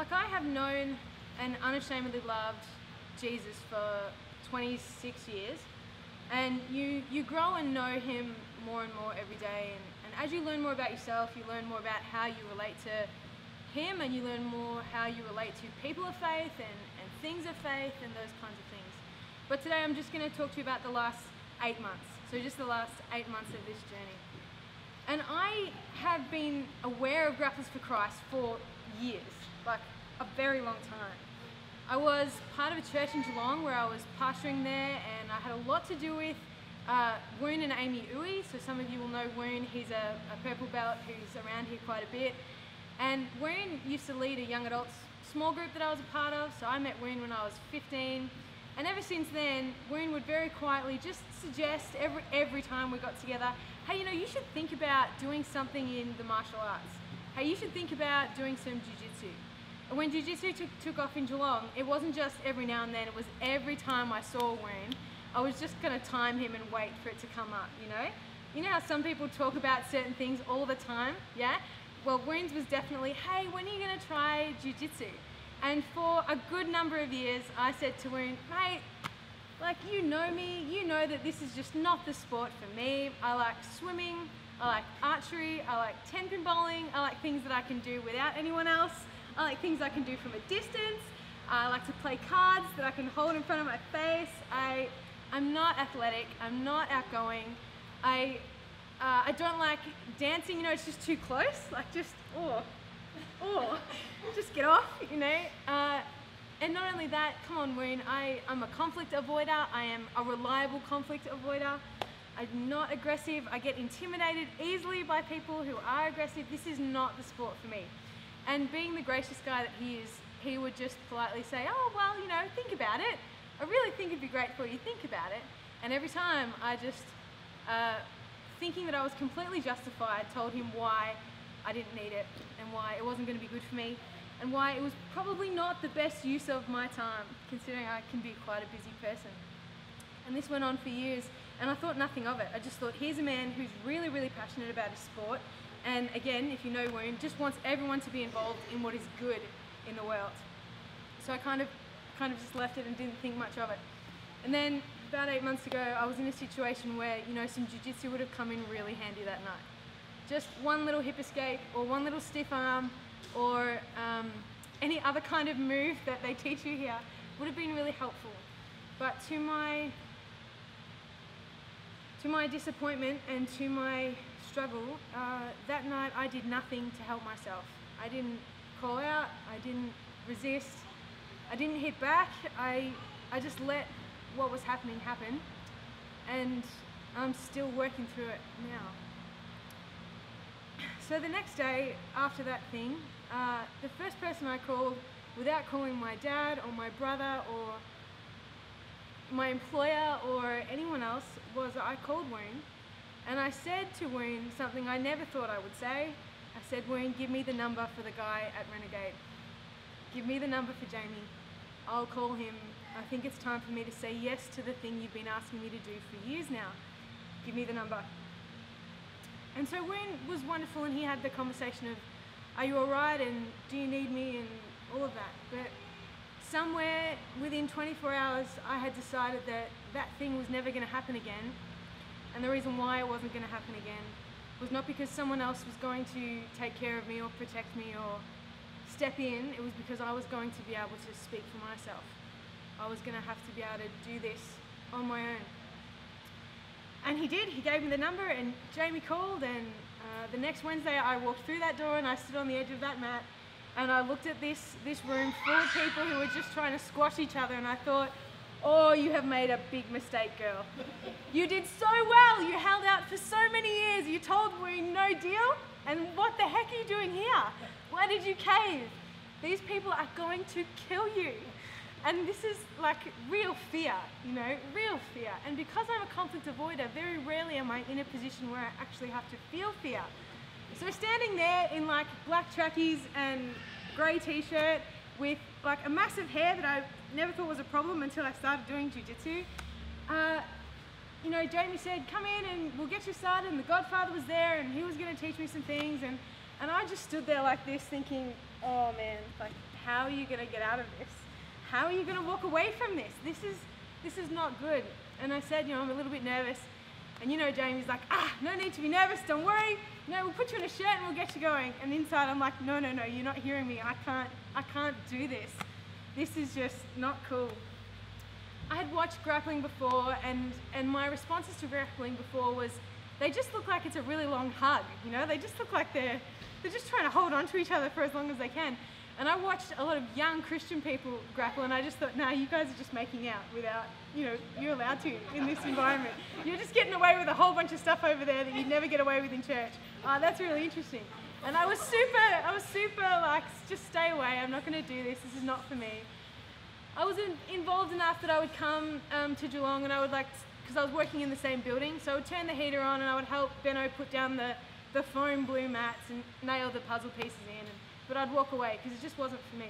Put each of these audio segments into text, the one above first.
Like, I have known and unashamedly loved Jesus for 26 years, and you grow and know him more and more every day, and as you learn more about yourself, you learn more about how you relate to him, and you learn more how you relate to people of faith and things of faith and those kinds of things. But today I'm just going to talk to you about the last 8 months, so just the last 8 months of this journey. And I have been aware of Grapplers for Christ for years, like a very long time. I was part of a church in Geelong where I was pastoring there, and I had a lot to do with Woon and Amy Uwe. So some of you will know Woon. He's a purple belt who's around here quite a bit. And Woon used to lead a young adults small group that I was a part of. So I met Woon when I was 15. And ever since then, Woon would very quietly just suggest every time we got together, hey, you know, you should think about doing something in the martial arts. Hey, you should think about doing some jiu-jitsu. And when jiu-jitsu took off in Geelong, it wasn't just every now and then, it was every time I saw Woon, I was just going to time him and wait for it to come up, you know? You know how some people talk about certain things all the time, yeah? Well, Woon's was definitely, hey, when are you going to try jiu-jitsu? And for a good number of years, I said to Woon, mate, like, you know me, you know that this is just not the sport for me. I like swimming, I like archery, I like 10-pin bowling, I like things that I can do without anyone else. I like things I can do from a distance. I like to play cards that I can hold in front of my face. I'm not athletic, I'm not outgoing. I don't like dancing, you know, it's just too close. Like, just, just get off, you know. And not only that, come on, Woon, I'm a conflict avoider. I am a reliable conflict avoider. I'm not aggressive. I get intimidated easily by people who are aggressive. This is not the sport for me. And being the gracious guy that he is, he would just politely say, oh, well, you know, think about it. I really think it'd be great for you, think about it. And every time I just, thinking that I was completely justified, told him why I didn't need it and why it wasn't going to be good for me and why it was probably not the best use of my time, considering I can be quite a busy person. And this went on for years, and I thought nothing of it. I just thought, here's a man who's really, really passionate about his sport. And again, if you know Woon, just wants everyone to be involved in what is good in the world. So I kind of just left it and didn't think much of it. And then about 8 months ago, I was in a situation where, you know, some jiu-jitsu would have come in really handy that night. Just one little hip escape or one little stiff arm or any other kind of move that they teach you here would have been really helpful. But to my disappointment and to my struggle, that night I did nothing to help myself. I didn't call out, I didn't resist, I didn't hit back, I just let what was happening happen, and I'm still working through it now. So the next day after that thing, the first person I called, without calling my dad or my brother or my employer or anyone else, was I called Woon. And I said to Woon something I never thought I would say. I said, Woon, give me the number for the guy at Renegade. Give me the number for Jamie. I'll call him. I think it's time for me to say yes to the thing you've been asking me to do for years now. Give me the number. And so Woon was wonderful, and he had the conversation of, are you alright, and do you need me, and all of that. But somewhere within 24 hours, I had decided that that thing was never going to happen again. And the reason why it wasn't going to happen again was not because someone else was going to take care of me or protect me or step in. It was because I was going to be able to speak for myself. I was going to have to be able to do this on my own. And he did. He gave me the number, and Jamie called, and the next Wednesday I walked through that door and I stood on the edge of that mat and I looked at this room full of people who were just trying to squash each other, and I thought, oh, you have made a big mistake, girl. You did so well. You held out for so many years. You told Woon no deal. And what the heck are you doing here? Why did you cave? These people are going to kill you. And this is like real fear, you know, real fear. And because I'm a conflict avoider, very rarely am I in a position where I actually have to feel fear. So standing there in like black trackies and grey t-shirt with like a massive hair that I never thought was a problem until I started doing jiu-jitsu. You know, Jamie said, come in and we'll get you started, and the Godfather was there and he was going to teach me some things, and I just stood there like this thinking, oh man, like, how are you gonna get out of this? How are you gonna walk away from this? This is not good. And I said, I'm a little bit nervous. And Jamie's like, no need to be nervous, don't worry. No, we'll put you in a shirt and we'll get you going. And inside I'm like, no, you're not hearing me. I can't do this. This is just not cool. I had watched grappling before, and my responses to grappling before was, they just look like it's a really long hug, They just look like they're just trying to hold on to each other for as long as they can. And I watched a lot of young Christian people grapple, and I just thought, you guys are just making out without, you're allowed to in this environment. You're just getting away with a whole bunch of stuff over there that you'd never get away with in church. That's really interesting. And I was super like, just stay away, I'm not gonna do this is not for me. I was involved enough that I would come to Geelong, and I would because I was working in the same building, so I would turn the heater on and I would help Benno put down the foam blue mats and nail the puzzle pieces in. But I'd walk away because it just wasn't for me.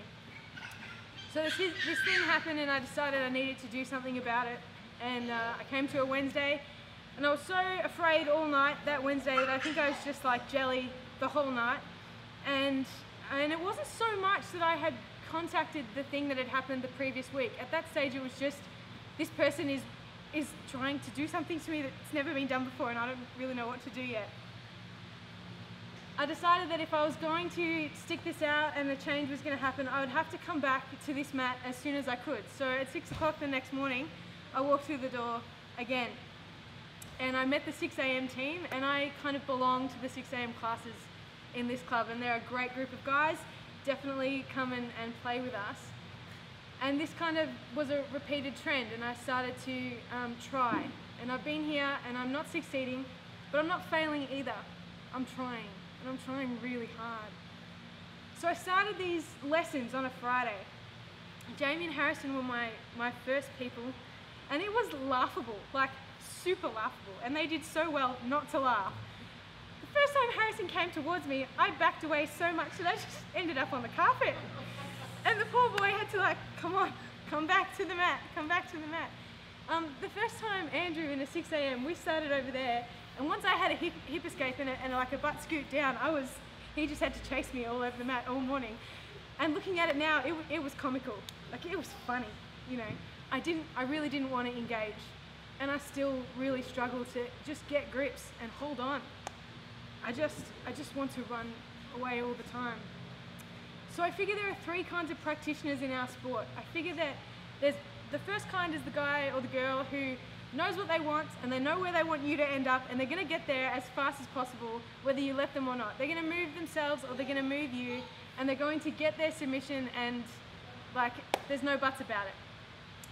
So this thing happened, and I decided I needed to do something about it. And I came to a Wednesday, and I was so afraid all night that Wednesday that I think I was just like jelly the whole night. And it wasn't so much that I had contacted the thing that had happened the previous week. At that stage it was just, this person is trying to do something to me that's never been done before, and I don't really know what to do yet. I decided that if I was going to stick this out and the change was going to happen, I would have to come back to this mat as soon as I could. So at 6 o'clock the next morning, I walked through the door again. And I met the 6 a.m. team, and I kind of belong to the 6 a.m. classes in this club, and they're a great group of guys. Definitely come and play with us. And this kind of was a repeated trend, and I started to try. And I've been here, and I'm not succeeding, but I'm not failing either. I'm trying. And I'm trying really hard. So I started these lessons on a Friday. Jamie and Harrison were my first people, and it was laughable, like super laughable, and they did so well not to laugh. The first time Harrison came towards me, I backed away so much that I just ended up on the carpet. And the poor boy had to come on, come back to the mat, come back to the mat. The first time Andrew in a 6 a.m. we started over there, and once I had a hip escape and like a butt scoot down, he just had to chase me all over the mat all morning. And looking at it now, it was comical. Like, it was funny, I really didn't want to engage. And I still really struggle to just get grips and hold on. I just want to run away all the time. So I figure there are 3 kinds of practitioners in our sport. I figure that the first kind is the guy or the girl who knows what they want, and they know where they want you to end up, and they're going to get there as fast as possible, whether you let them or not. They're going to move themselves, or they're going to move you, and they're going to get their submission, and there's no buts about it.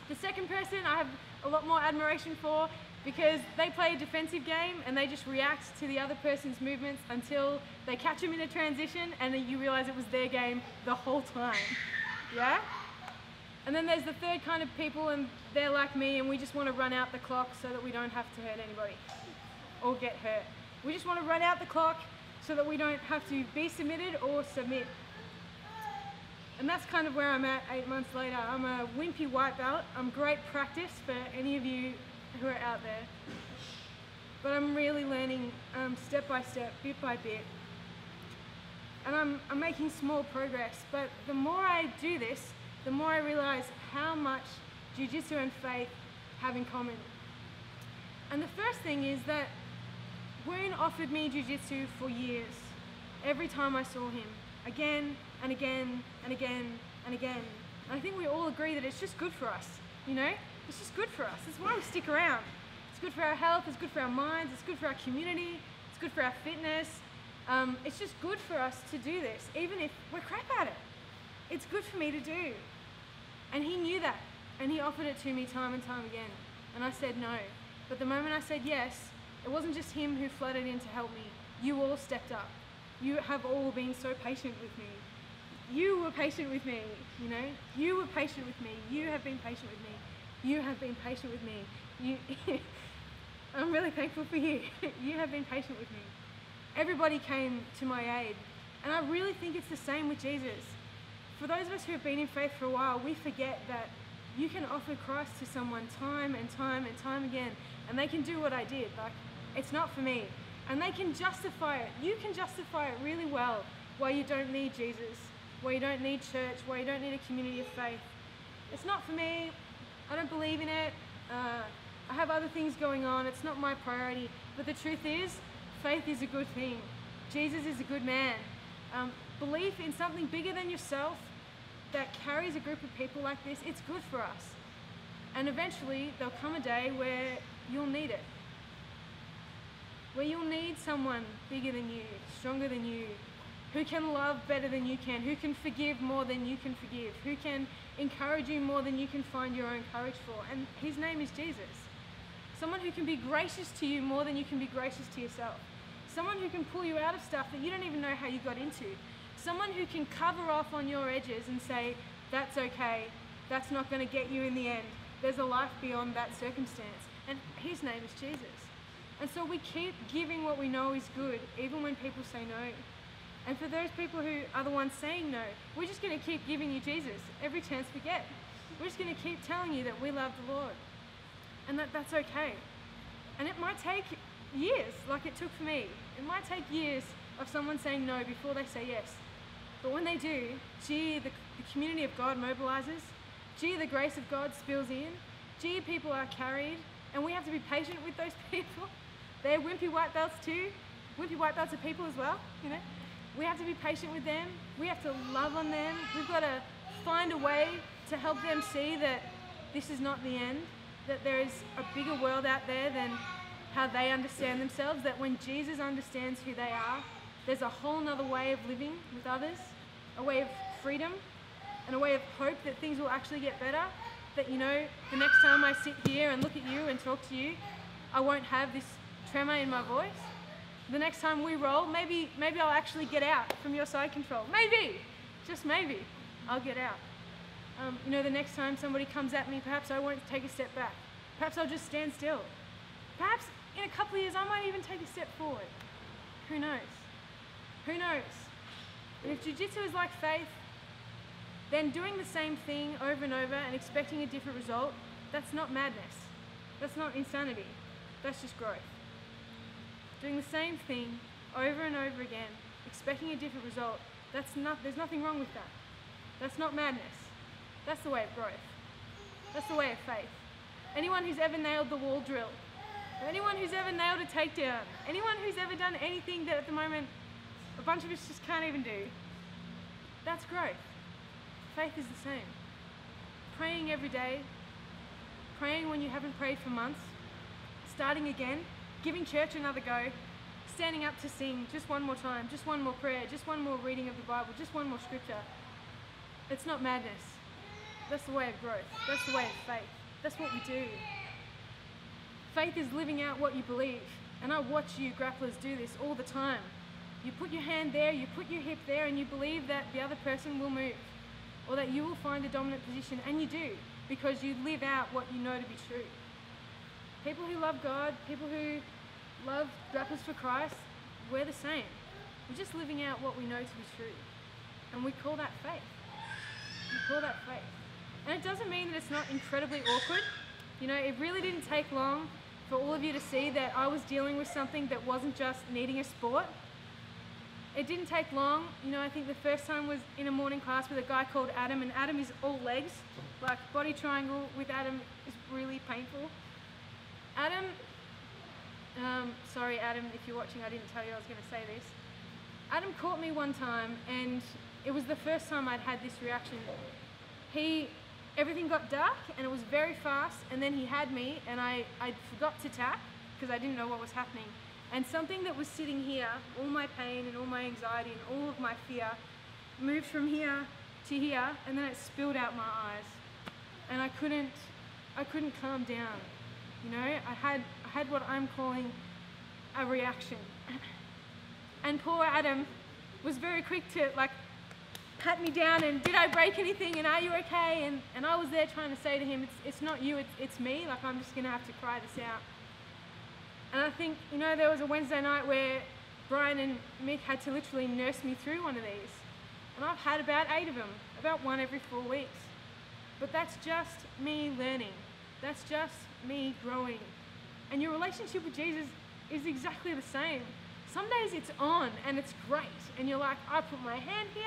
The second person I have a lot more admiration for, because they play a defensive game and they just react to the other person's movements until they catch them in a transition, and then you realize it was their game the whole time. Yeah? And then there's the third kind of people, and they're like me, and we just want to run out the clock so that we don't have to hurt anybody or get hurt. We just want to run out the clock so that we don't have to be submitted or submit. And that's kind of where I'm at 8 months later. I'm a wimpy white belt. I'm great practice for any of you who are out there. But I'm really learning step by step, bit by bit. And I'm making small progress. But the more I do this, the more I realize how much Jiu-Jitsu and faith have in common. And the first thing is that Woon offered me Jiu-Jitsu for years. Every time I saw him, again and again and again and again. And I think we all agree that it's just good for us, It's just good for us. That's why we stick around. It's good for our health, it's good for our minds, it's good for our community, it's good for our fitness. It's just good for us to do this, even if we're crap at it. It's good for me to do. And he knew that, and he offered it to me time and time again. And I said no. But the moment I said yes, it wasn't just him who flooded in to help me. You all stepped up. You have all been so patient with me. You were patient with me, You were patient with me. You have been patient with me. You have been patient with me. I'm really thankful for you. You have been patient with me. Everybody came to my aid. And I really think it's the same with Jesus. For those of us who have been in faith for a while, we forget that you can offer Christ to someone time and time and time again, and they can do what I did. It's not for me. And they can justify it. You can justify it really well why you don't need Jesus. where you don't need church, where you don't need a community of faith. It's not for me. I don't believe in it. I have other things going on. It's not my priority. But the truth is, faith is a good thing. Jesus is a good man. Belief in something bigger than yourself that carries a group of people like this, it's good for us. And eventually there'll come a day where you'll need it. Where you'll need someone bigger than you, stronger than you, who can love better than you can, who can forgive more than you can forgive, who can encourage you more than you can find your own courage for. And his name is Jesus. Someone who can be gracious to you more than you can be gracious to yourself. Someone who can pull you out of stuff that you don't even know how you got into. Someone who can cover off on your edges and say, that's okay, that's not going to get you in the end. There's a life beyond that circumstance. And his name is Jesus. And so we keep giving what we know is good, even when people say no. And for those people who are the ones saying no, we're just going to keep giving you Jesus every chance we get. We're just going to keep telling you that we love the Lord. And that's okay. And it might take years, like it took for me. It might take years of someone saying no before they say yes. But when they do, gee, the community of God mobilizes. Gee, the grace of God spills in. Gee, people are carried. And we have to be patient with those people. They're wimpy white belts too. Wimpy white belts are people as well, you know. We have to be patient with them. We have to love on them. We've got to find a way to help them see that this is not the end, that there is a bigger world out there than how they understand themselves, that when Jesus understands who they are, there's a whole nother way of living with others, a way of freedom and a way of hope that things will actually get better, that, you know, the next time I sit here and look at you and talk to you, I won't have this tremor in my voice. The next time we roll, maybe I'll actually get out from your side control. Maybe, just maybe, I'll get out. You know, the next time somebody comes at me, perhaps I won't take a step back. Perhaps I'll just stand still. Perhaps in a couple of years, I might even take a step forward. Who knows? Who knows? And if jiu-jitsu is like faith, then doing the same thing over and over and expecting a different result, that's not madness. That's not insanity. That's just growth. Doing the same thing over and over again, expecting a different result, there's nothing wrong with that. That's not madness. That's the way of growth. That's the way of faith. Anyone who's ever nailed the wall drill, or anyone who's ever nailed a takedown, anyone who's ever done anything that at the moment a bunch of us just can't even do, that's growth. Faith is the same. Praying every day, praying when you haven't prayed for months, starting again, giving church another go, standing up to sing just one more time, just one more prayer, just one more reading of the Bible, just one more scripture. It's not madness. That's the way of growth. That's the way of faith. That's what we do. Faith is living out what you believe. And I watch you grapplers do this all the time. You put your hand there, you put your hip there, and you believe that the other person will move, or that you will find a dominant position, and you do, because you live out what you know to be true. People who love God, people who love grapplers for Christ, we're the same. We're just living out what we know to be true. And we call that faith. We call that faith. And it doesn't mean that it's not incredibly awkward. You know, it really didn't take long for all of you to see that I was dealing with something that wasn't just needing a sport. It didn't take long. You know, I think the first time was in a morning class with a guy called Adam, and Adam is all legs. Like, body triangle with Adam is really painful. Adam, sorry Adam, if you're watching, I didn't tell you I was going to say this. Adam caught me one time, and it was the first time I'd had this reaction. Everything got dark, and it was very fast, and then he had me, and I forgot to tap, because I didn't know what was happening. And something that was sitting here, all my pain and all my anxiety and all of my fear, moved from here to here, and then it spilled out my eyes. And I couldn't calm down. You know, I had what I'm calling a reaction. And poor Adam was very quick to like pat me down and did I break anything and are you okay? And I was there trying to say to him, it's not you, it's me, like I'm just gonna have to cry this out. And I think, you know, there was a Wednesday night where Brian and Mick had to literally nurse me through one of these. And I've had about 8 of them, about one every 4 weeks. But that's just me learning. That's just me growing. And your relationship with Jesus is exactly the same. Some days it's on and it's great. And you're like, I put my hand here,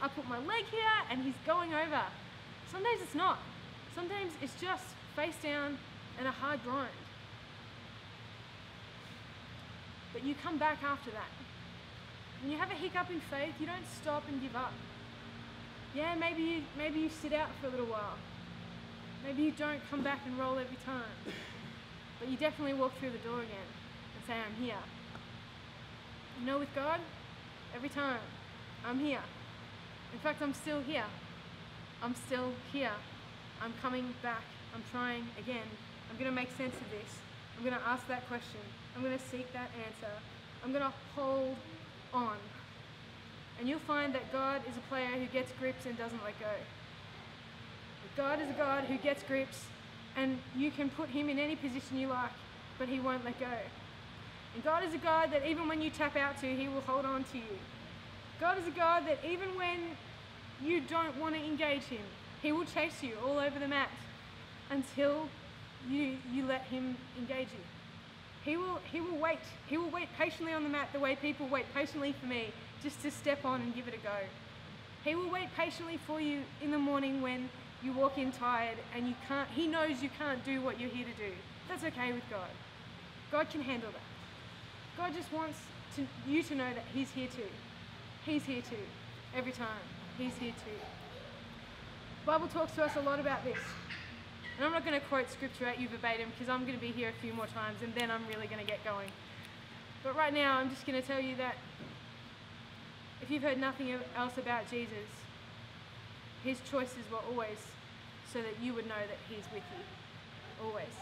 I put my leg here and he's going over. Some days it's not. Sometimes it's just face down and a hard grind. But you come back after that. When you have a hiccup in faith, you don't stop and give up. Yeah, maybe you sit out for a little while. Maybe you don't come back and roll every time. But you definitely walk through the door again and say, I'm here. You know, with God, every time, I'm here. In fact, I'm still here. I'm still here. I'm coming back. I'm trying again. I'm going to make sense of this. I'm going to ask that question. I'm going to seek that answer. I'm going to hold on. And you'll find that God is a player who gets grips and doesn't let go. God is a God who gets grips, and you can put him in any position you like, but he won't let go. And God is a God that even when you tap out to, he will hold on to you. God is a God that even when you don't want to engage him, he will chase you all over the mat until you let him engage you. He will wait. He will wait patiently on the mat the way people wait patiently for me just to step on and give it a go. He will wait patiently for you in the morning when you walk in tired and he knows you can't do what you're here to do. That's okay with God. God can handle that. God just wants you to know that he's here too. He's here too. Every time. He's here too. The Bible talks to us a lot about this. And I'm not going to quote scripture at you verbatim because I'm going to be here a few more times and then I'm really going to get going. But right now I'm just going to tell you that if you've heard nothing else about Jesus, his choices were always so that you would know that he's with you. Always.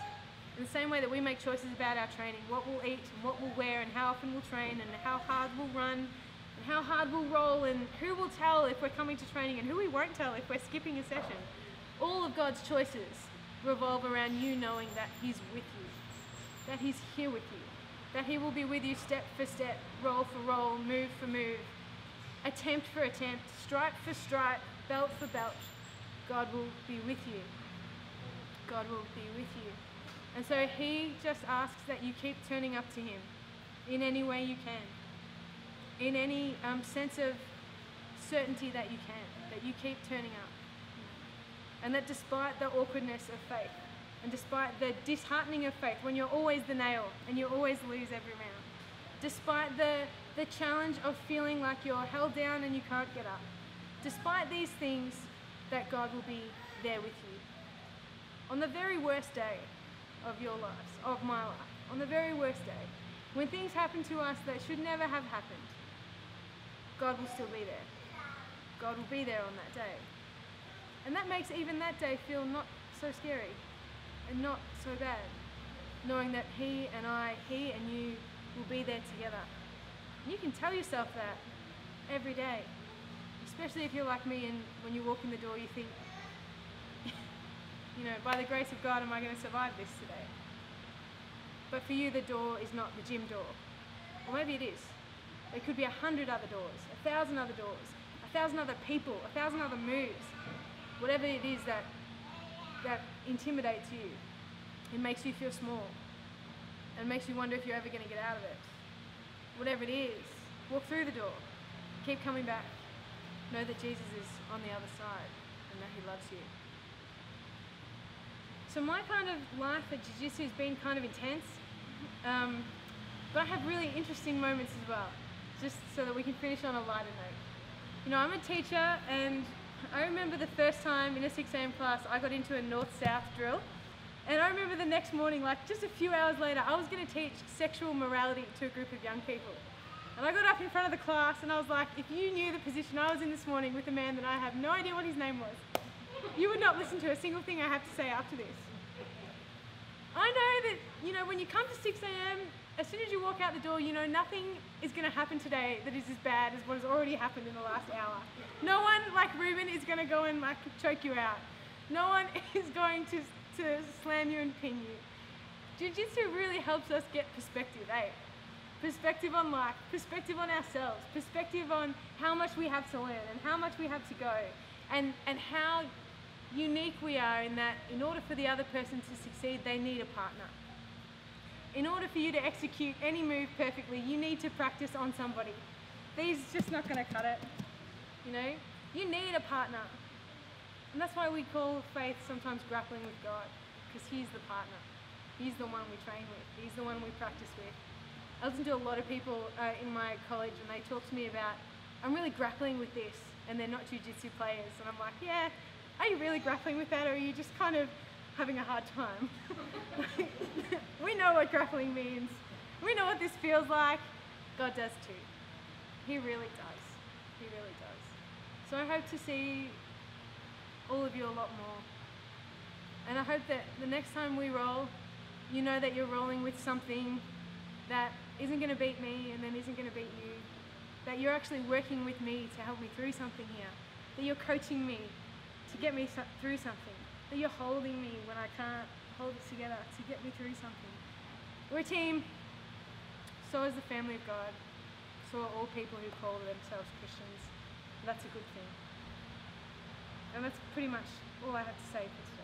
In the same way that we make choices about our training, what we'll eat and what we'll wear and how often we'll train and how hard we'll run and how hard we'll roll and who will tell if we're coming to training and who we won't tell if we're skipping a session. All of God's choices revolve around you knowing that he's with you, that he's here with you, that he will be with you step for step, roll for roll, move for move, attempt for attempt, stripe for stripe, belt for belt. God will be with you. God will be with you. And so he just asks that you keep turning up to him in any way you can, in any sense of certainty that you can, that you keep turning up. And that despite the awkwardness of faith, and despite the disheartening of faith, when you're always the nail and you always lose every round, despite the challenge of feeling like you're held down and you can't get up, despite these things, that God will be there with you. On the very worst day of your lives, of my life, on the very worst day, when things happen to us that should never have happened, God will still be there. God will be there on that day. And that makes even that day feel not so scary and not so bad, knowing that he and I, he and you will be there together. And you can tell yourself that every day, especially if you're like me and when you walk in the door you think, you know, by the grace of God am I going to survive this today? But for you the door is not the gym door. Or maybe it is. There could be 100 other doors, 1,000 other doors, 1,000 other people, 1,000 other moves. Whatever it is that intimidates you, it makes you feel small and makes you wonder if you're ever going to get out of it. Whatever it is, walk through the door. Keep coming back. Know that Jesus is on the other side and that he loves you. So my kind of life at Jiu-Jitsu has been kind of intense, but I have really interesting moments as well, just so that we can finish on a lighter note. You know, I'm a teacher and I remember the first time in a 6 a.m. class I got into a north-south drill, and I remember the next morning, like just a few hours later, I was going to teach sexual morality to a group of young people. And I got up in front of the class and I was like, if you knew the position I was in this morning with a man that I have no idea what his name was, you would not listen to a single thing I have to say after this. I know that, you know, when you come to 6 a.m, as soon as you walk out the door, you know nothing is going to happen today that is as bad as what has already happened in the last hour. No one, like Ruben, is going to go and like choke you out. No one is going to slam you and pin you. Jiu-Jitsu really helps us get perspective, eh? Perspective on life, perspective on ourselves, perspective on how much we have to learn and how much we have to go, and how unique we are in that in order for the other person to succeed, they need a partner. In order for you to execute any move perfectly, you need to practice on somebody. These just not going to cut it, you know? You need a partner. And that's why we call faith sometimes grappling with God, because He's the partner. He's the one we train with. He's the one we practice with. I listen to a lot of people in my college, and they talk to me about, I'm really grappling with this, and they're not jiu-jitsu players. And I'm like, yeah, are you really grappling with that, or are you just kind of having a hard time? We know what grappling means. We know what this feels like. God does too. He really does. He really does. So I hope to see all of you a lot more. And I hope that the next time we roll, you know that you're rolling with something that isn't going to beat me and then isn't going to beat you. That you're actually working with me to help me through something here. That you're coaching me to get me through something. That you're holding me when I can't hold it together to get me through something. We're a team. So is the family of God. So are all people who call themselves Christians. That's a good thing. And that's pretty much all I have to say for today.